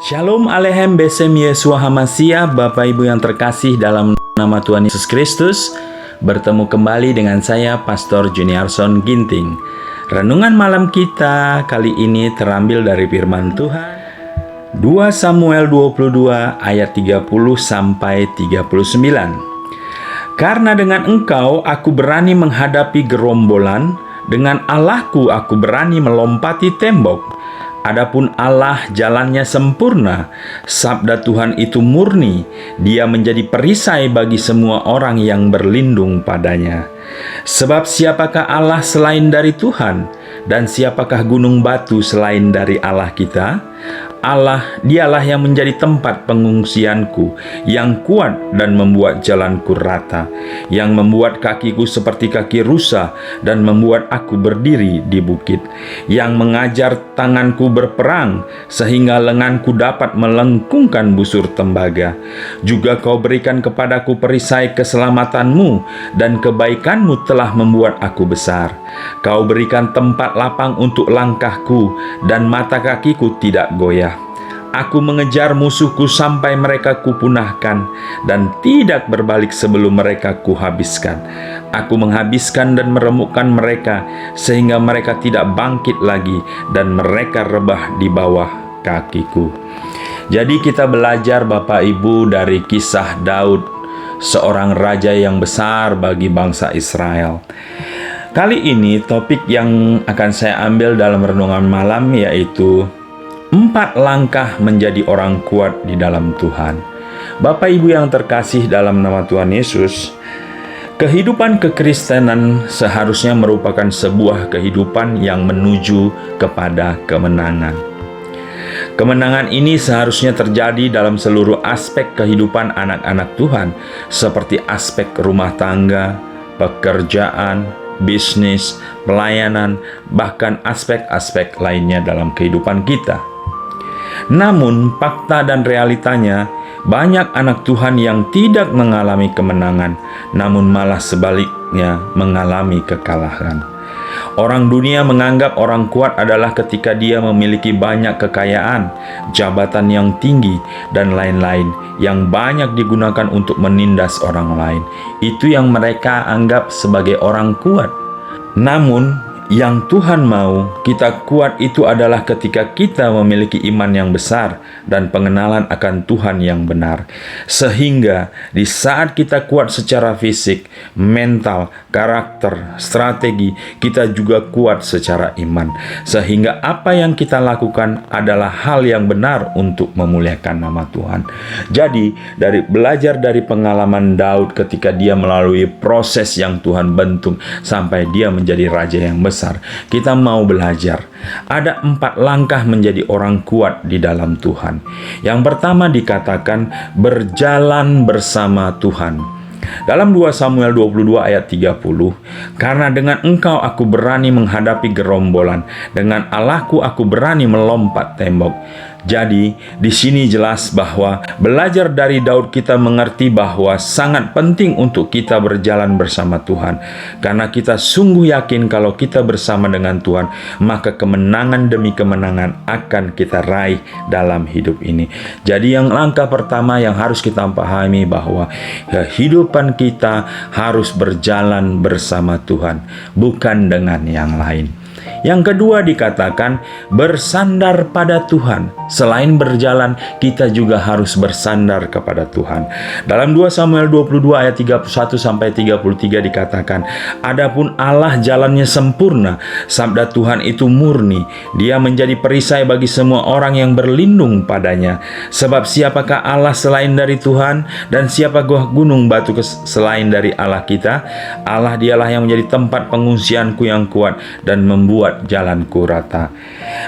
Shalom Alehem Besem Yesua Hamasiah, Bapak Ibu yang terkasih dalam nama Tuhan Yesus Kristus. Bertemu kembali dengan saya, Pastor Juniarson Ginting. Renungan malam kita kali ini terambil dari firman Tuhan 2 Samuel 22 ayat 30 sampai 39. Karena dengan engkau aku berani menghadapi gerombolan, dengan Allahku aku berani melompati tembok. Adapun Allah jalannya sempurna, sabda Tuhan itu murni, Dia menjadi perisai bagi semua orang yang berlindung padanya. Sebab siapakah Allah selain dari Tuhan, dan siapakah gunung batu selain dari Allah kita? Allah, Dialah yang menjadi tempat pengungsianku, yang kuat dan membuat jalanku rata, yang membuat kakiku seperti kaki rusa dan membuat aku berdiri di bukit, yang mengajar tanganku berperang sehingga lenganku dapat melengkungkan busur tembaga. Juga kau berikan kepadaku perisai keselamatanmu, dan kebaikanmu telah membuat aku besar. Kau berikan tempat lapang untuk langkahku, dan mata kakiku tidak goyah. Aku mengejar musuhku sampai mereka kupunahkan, dan tidak berbalik sebelum mereka kuhabiskan. Aku menghabiskan dan meremukkan mereka, sehingga mereka tidak bangkit lagi, dan mereka rebah di bawah kakiku. Jadi kita belajar Bapak Ibu dari kisah Daud, seorang raja yang besar bagi bangsa Israel. Kali ini topik yang akan saya ambil dalam renungan malam yaitu 4 langkah menjadi orang kuat di dalam Tuhan. Bapak Ibu yang terkasih dalam nama Tuhan Yesus, kehidupan kekristenan seharusnya merupakan sebuah kehidupan yang menuju kepada kemenangan. Kemenangan ini seharusnya terjadi dalam seluruh aspek kehidupan anak-anak Tuhan, seperti aspek rumah tangga, pekerjaan, bisnis, pelayanan, bahkan aspek-aspek lainnya dalam kehidupan kita. Namun, fakta dan realitanya, banyak anak Tuhan yang tidak mengalami kemenangan, namun malah sebaliknya mengalami kekalahan. Orang dunia menganggap orang kuat adalah ketika dia memiliki banyak kekayaan, jabatan yang tinggi, dan lain-lain yang banyak digunakan untuk menindas orang lain. Itu yang mereka anggap sebagai orang kuat. Namun, yang Tuhan mau kita kuat itu adalah ketika kita memiliki iman yang besar dan pengenalan akan Tuhan yang benar. Sehingga di saat kita kuat secara fisik, mental, karakter, strategi, kita juga kuat secara iman. Sehingga apa yang kita lakukan adalah hal yang benar untuk memuliakan nama Tuhan. Jadi, belajar dari pengalaman Daud ketika dia melalui proses yang Tuhan bentuk sampai dia menjadi raja yang besar. Kita mau belajar. Ada 4 langkah menjadi orang kuat di dalam Tuhan. Yang pertama dikatakan berjalan bersama Tuhan. Dalam 2 Samuel 22 ayat 30, karena dengan engkau aku berani menghadapi gerombolan, dengan Allahku aku berani melompat tembok. Jadi, di sini jelas bahwa belajar dari Daud kita mengerti bahwa sangat penting untuk kita berjalan bersama Tuhan. Karena kita sungguh yakin kalau kita bersama dengan Tuhan, maka kemenangan demi kemenangan akan kita raih dalam hidup ini. Jadi yang langkah pertama yang harus kita pahami bahwa kehidupan kita harus berjalan bersama Tuhan, bukan dengan yang lain. Yang kedua dikatakan bersandar pada Tuhan. Selain berjalan, kita juga harus bersandar kepada Tuhan. Dalam 2 Samuel 22 ayat 31 sampai 33 dikatakan, adapun Allah jalannya sempurna, sabda Tuhan itu murni, Dia menjadi perisai bagi semua orang yang berlindung padanya. Sebab siapakah Allah selain dari Tuhan, dan siapakah gunung batu selain dari Allah kita? Allah Dialah yang menjadi tempat pengungsianku yang kuat dan membuat jalanku rata.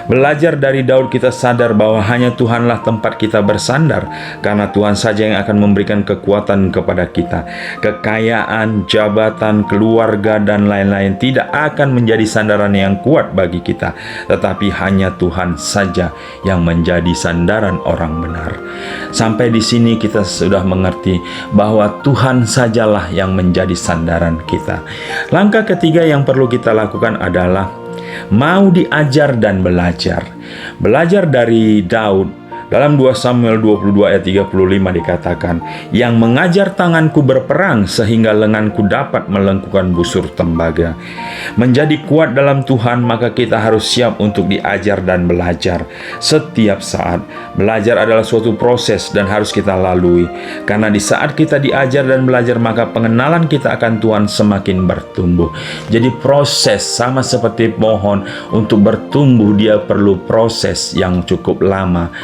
Belajar dari Daud kita sadar bahwa hanya Tuhanlah tempat kita bersandar, karena Tuhan saja yang akan memberikan kekuatan kepada kita. Kekayaan, jabatan, keluarga, dan lain-lain tidak akan menjadi sandaran yang kuat bagi kita, tetapi hanya Tuhan saja yang menjadi sandaran orang benar. Sampai di sini kita sudah mengerti bahwa Tuhan sajalah yang menjadi sandaran kita. Langkah ketiga yang perlu kita lakukan adalah mau diajar dan belajar. Belajar dari Daud. Dalam 2 Samuel 22 ayat 35 dikatakan, yang mengajar tanganku berperang sehingga lenganku dapat melengkungkan busur tembaga. Menjadi kuat dalam Tuhan, maka kita harus siap untuk diajar dan belajar setiap saat. Belajar adalah suatu proses dan harus kita lalui. Karena di saat kita diajar dan belajar, maka pengenalan kita akan Tuhan semakin bertumbuh. Jadi proses sama seperti pohon, untuk bertumbuh dia perlu proses yang cukup lama.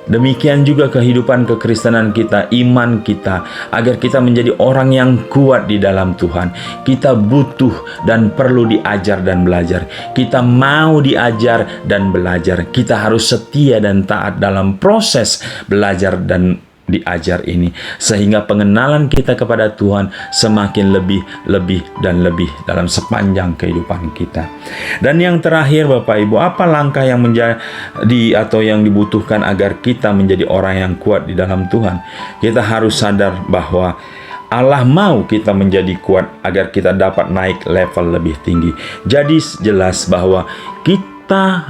Demikian juga kehidupan kekristenan kita, iman kita, agar kita menjadi orang yang kuat di dalam Tuhan. Kita butuh dan perlu diajar dan belajar. Kita mau diajar dan belajar. Kita harus setia dan taat dalam proses belajar dan diajar ini, sehingga pengenalan kita kepada Tuhan semakin lebih dan lebih dalam sepanjang kehidupan kita. Dan yang terakhir, Bapak Ibu, apa langkah yang menjadi atau yang dibutuhkan agar kita menjadi orang yang kuat di dalam Tuhan? Kita harus sadar bahwa Allah mau kita menjadi kuat agar kita dapat naik level lebih tinggi. Jadi jelas bahwa kita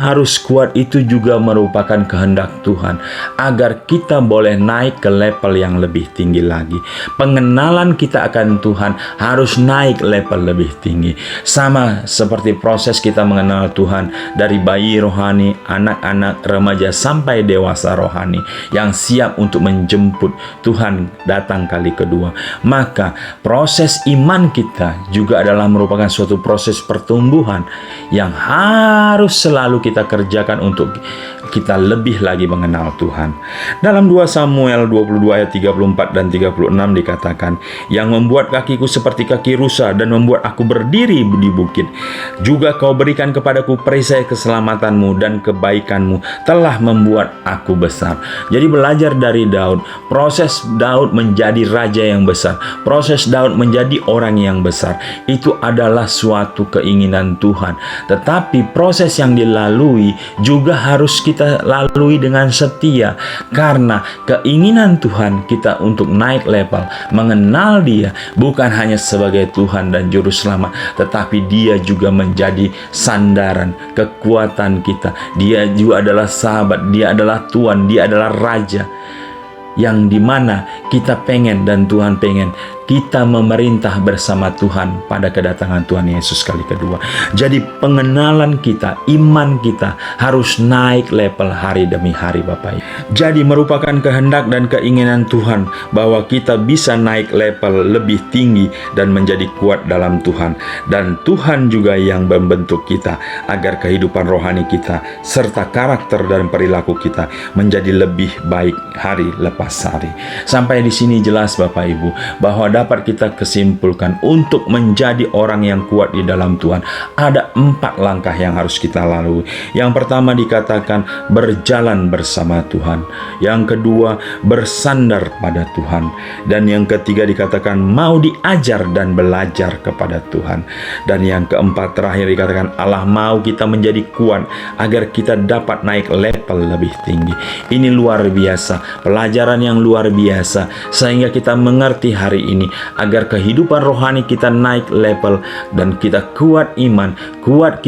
harus kuat itu juga merupakan kehendak Tuhan, agar kita boleh naik ke level yang lebih tinggi lagi. Pengenalan kita akan Tuhan harus naik level lebih tinggi. Sama seperti proses kita mengenal Tuhan dari bayi rohani, anak-anak, remaja sampai dewasa rohani yang siap untuk menjemput Tuhan datang kali kedua. Maka proses iman kita juga adalah merupakan suatu proses pertumbuhan yang harus selalu kita kerjakan untuk kita lebih lagi mengenal Tuhan. Dalam 2 Samuel 22 ayat 34 dan 36 dikatakan, yang membuat kakiku seperti kaki rusa dan membuat aku berdiri di bukit. Juga kau berikan kepadaku perisai keselamatanmu dan kebaikanmu telah membuat aku besar. Jadi belajar dari Daud, proses Daud menjadi raja yang besar, proses Daud menjadi orang yang besar, itu adalah suatu keinginan Tuhan. Tetapi proses yang dilalui juga harus kita lalui dengan setia, karena keinginan Tuhan kita untuk naik level, mengenal Dia bukan hanya sebagai Tuhan dan Juru Selamat, tetapi Dia juga menjadi sandaran kekuatan kita. Dia juga adalah sahabat, Dia adalah Tuhan, Dia adalah Raja, yang dimana kita pengen dan Tuhan pengen kita memerintah bersama Tuhan pada kedatangan Tuhan Yesus kali kedua. Jadi pengenalan kita, iman kita harus naik level hari demi hari, Bapak Ibu. Jadi merupakan kehendak dan keinginan Tuhan bahwa kita bisa naik level lebih tinggi dan menjadi kuat dalam Tuhan. Dan Tuhan juga yang membentuk kita agar kehidupan rohani kita serta karakter dan perilaku kita menjadi lebih baik hari lepas hari. Sampai di sini jelas, Bapak Ibu, bahwa dapat kita kesimpulkan untuk menjadi orang yang kuat di dalam Tuhan ada 4 langkah yang harus kita lalui. Yang pertama dikatakan berjalan bersama Tuhan, yang kedua bersandar pada Tuhan, dan yang ketiga dikatakan mau diajar dan belajar kepada Tuhan, dan yang keempat terakhir dikatakan Allah mau kita menjadi kuat agar kita dapat naik level lebih tinggi. Ini luar biasa, pelajaran yang luar biasa, sehingga kita mengerti hari ini agar kehidupan rohani kita naik level dan kita kuat iman, kuat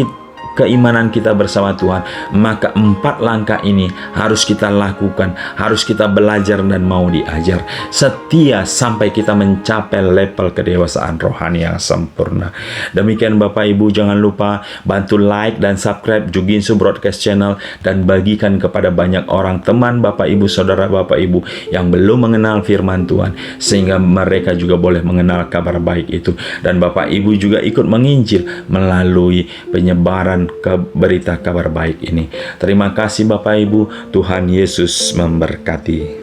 keimanan kita bersama Tuhan. Maka 4 langkah ini harus kita lakukan, harus kita belajar dan mau diajar setia sampai kita mencapai level kedewasaan rohani yang sempurna. Demikian Bapak Ibu, jangan lupa bantu like dan subscribe Juginsu Broadcast Channel dan bagikan kepada banyak orang, teman Bapak Ibu, saudara Bapak Ibu yang belum mengenal firman Tuhan, sehingga mereka juga boleh mengenal kabar baik itu, dan Bapak Ibu juga ikut menginjil melalui penyebaran ke berita kabar baik ini. Terima kasih Bapak Ibu, Tuhan Yesus memberkati.